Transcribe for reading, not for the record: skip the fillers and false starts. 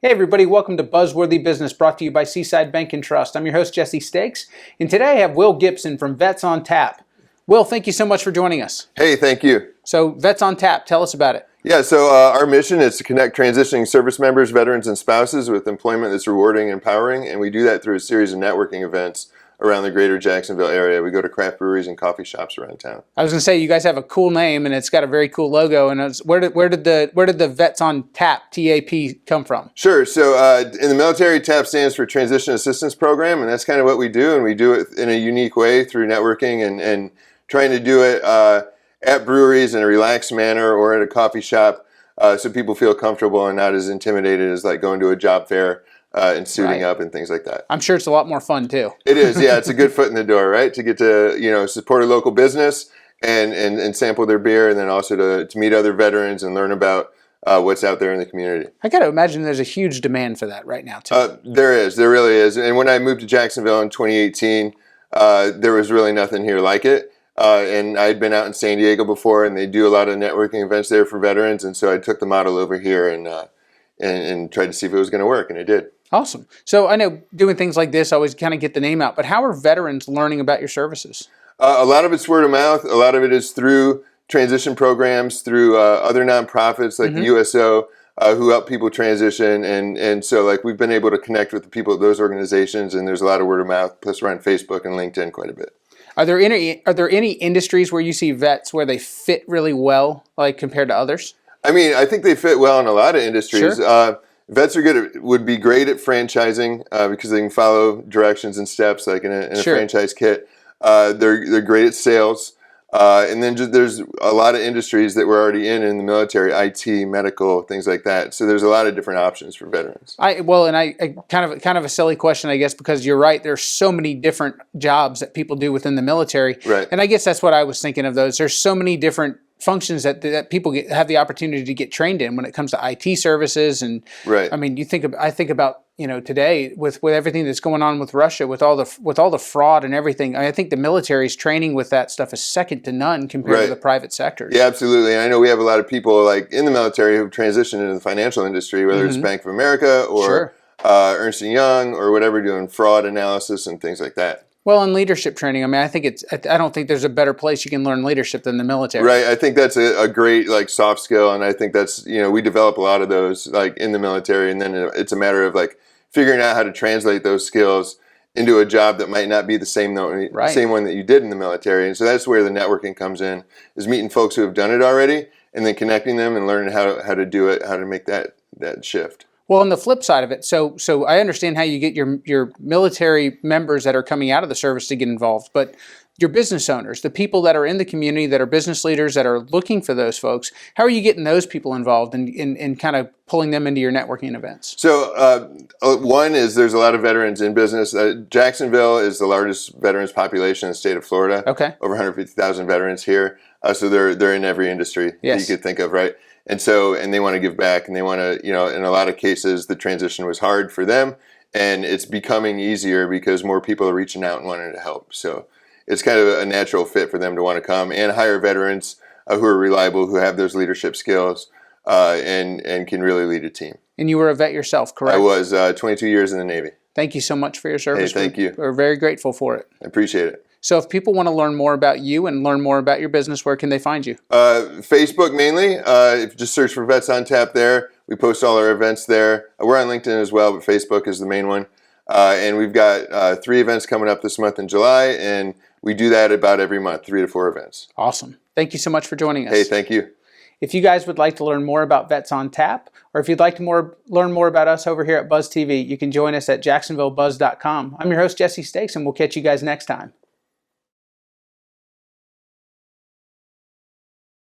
Hey everybody, welcome to Buzzworthy Business, brought to you by Seaside Bank and Trust. I'm your host, Jesse Stakes, and today I have Will Gibson from Vets on Tap. Will, thank you so much for joining us. Hey, thank you. So, Vets on Tap, tell us about it. Yeah, so our mission is to connect transitioning service members, veterans, and spouses with employment that's rewarding and empowering, and we do that through a series of networking events around the greater Jacksonville area. We go to craft breweries and coffee shops around town. I was going to say, you guys have a cool name, and it's got a very cool logo, and where did the Vets on Tap, TAP, come from? Sure, so in the military, TAP stands for Transition Assistance Program, and that's kind of what we do, and we do it in a unique way through networking and trying to do it at breweries in a relaxed manner or at a coffee shop so people feel comfortable and not as intimidated as like going to a job fair and suiting up and things like that. I'm sure it's a lot more fun too. It is, yeah. It's a good foot in the door, right? To get to support a local business and sample their beer, and then also to meet other veterans and learn about what's out there in the community. I got to imagine there's a huge demand for that right now too. There really is. And when I moved to Jacksonville in 2018, there was really nothing here like it. And I'd been out in San Diego before, and they do a lot of networking events there for veterans, and so I took the model over here and tried to see if it was going to work, and it did. Awesome. So I know doing things like this, I always kind of get the name out, but how are veterans learning about your services? A lot of it's word of mouth. A lot of it is through transition programs, through other nonprofits like the USO who help people transition. And so like we've been able to connect with the people at those organizations, and there's a lot of word of mouth. Plus we're on Facebook and LinkedIn quite a bit. Are there any industries where you see vets where they fit really well, like compared to others? I mean, I think they fit well in a lot of industries. Sure. Vets would be great at franchising because they can follow directions and steps like in a Sure. franchise kit. They're great at sales. And then there's a lot of industries that we're already in the military, IT, medical, things like that. So there's a lot of different options for veterans. I kind of a silly question, I guess, because you're right. There's so many different jobs that people do within the military. Right. And I guess that's what I was thinking of those. There's so many different functions that people have the opportunity to get trained in when it comes to IT services. And right. I mean, I think about today with everything that's going on with Russia, with all the fraud and everything. I think the military's training with that stuff is second to none compared to the private sectors. Yeah, absolutely. And I know we have a lot of people like in the military who've transitioned into the financial industry, whether it's Bank of America or Ernst & Young or whatever, doing fraud analysis and things like that. Well, in leadership training, I mean, I don't think there's a better place you can learn leadership than the military. Right. I think that's a great like soft skill, and I think that's we develop a lot of those like in the military, and then it's a matter of like figuring out how to translate those skills into a job that might not be the same one that you did in the military. And so that's where the networking comes in, is meeting folks who have done it already and then connecting them and learning how to do it, how to make that shift. Well, on the flip side of it, so I understand how you get your military members that are coming out of the service to get involved, but your business owners, the people that are in the community, that are business leaders, that are looking for those folks, how are you getting those people involved in kind of pulling them into your networking events? So one is there's a lot of veterans in business. Jacksonville is the largest veterans population in the state of Florida. Okay. Over 150,000 veterans here. So they're in every industry that you could think of, right? And they want to give back, and they want to, in a lot of cases, the transition was hard for them, and it's becoming easier because more people are reaching out and wanting to help. So it's kind of a natural fit for them to want to come and hire veterans who are reliable, who have those leadership skills, and can really lead a team. And you were a vet yourself, correct? I was 22 years in the Navy. Thank you so much for your service. Hey, thank you. We're very grateful for it. I appreciate it. So if people want to learn more about you and learn more about your business, where can they find you? Facebook mainly. If you just search for Vets on Tap there. We post all our events there. We're on LinkedIn as well, but Facebook is the main one. And we've got 3 events coming up this month in July, and we do that about every month, 3 to 4 events. Awesome. Thank you so much for joining us. Hey, thank you. If you guys would like to learn more about Vets on Tap, or if you'd like to learn more about us over here at Buzz TV, you can join us at jacksonvillebuzz.com. I'm your host, Jesse Stakes, and we'll catch you guys next time.